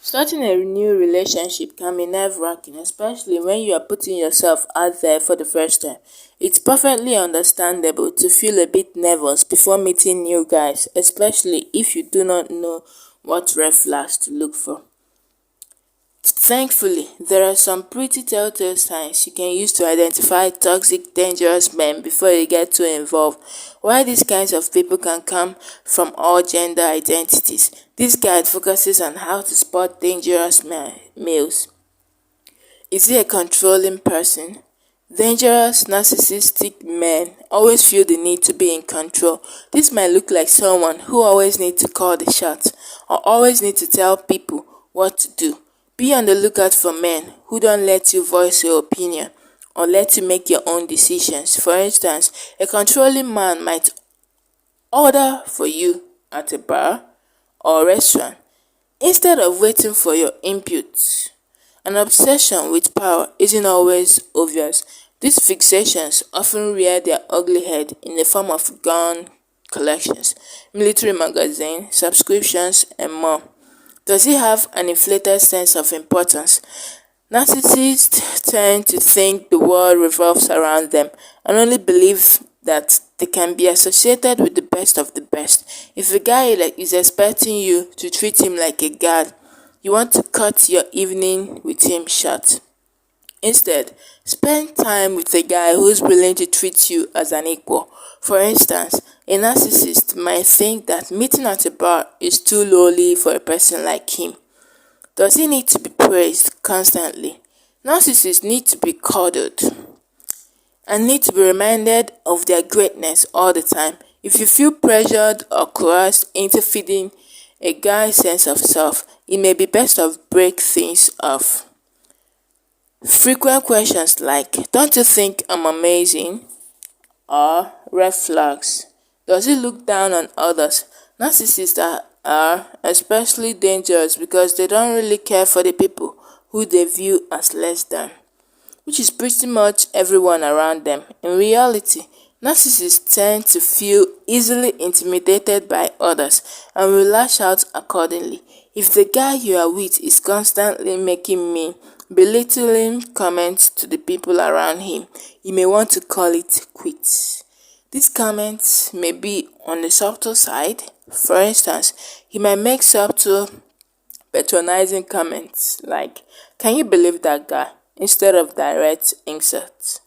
Starting a new relationship can be nerve-wracking, especially when you are putting yourself out there for the first time. It's perfectly understandable to feel a bit nervous before meeting new guys, especially if you do not know what red flags to look for. Thankfully, there are some pretty telltale signs you can use to identify toxic, dangerous men before you get too involved. While these kinds of people can come from all gender identities, this guide focuses on how to spot dangerous males. Is he a controlling person? Dangerous, narcissistic men always feel the need to be in control. This might look like someone who always needs to call the shots or always needs to tell people what to do. Be on the lookout for men who don't let you voice your opinion or let you make your own decisions. For instance, a controlling man might order for you at a bar or restaurant instead of waiting for your input. An obsession with power isn't always obvious. These fixations often rear their ugly head in the form of gun collections, military magazine, subscriptions, and more. Does he have an inflated sense of importance? Narcissists tend to think the world revolves around them and only believe that they can be associated with the best of the best. If a guy is expecting you to treat him like a god, you want to cut your evening with him short. Instead, spend time with a guy who's willing to treat you as an equal. For instance, a narcissist might think that meeting at a bar is too lowly for a person like him. Does he need to be praised constantly? Narcissists need to be coddled and need to be reminded of their greatness all the time. If you feel pressured or coerced into feeding a guy's sense of self, it may be best to break things off. Frequent questions like, "Don't you think I'm amazing?" or red flags. Does he look down on others? Narcissists are especially dangerous because they don't really care for the people who they view as less than, which is pretty much everyone around them. In reality, narcissists tend to feel easily intimidated by others and will lash out accordingly. If the guy you are with is constantly making mean, belittling comments to the people around him, you may want to call it quits. These comments may be on the subtle side. For instance, he might make subtle patronizing comments like, "Can you believe that guy?" instead of direct insults.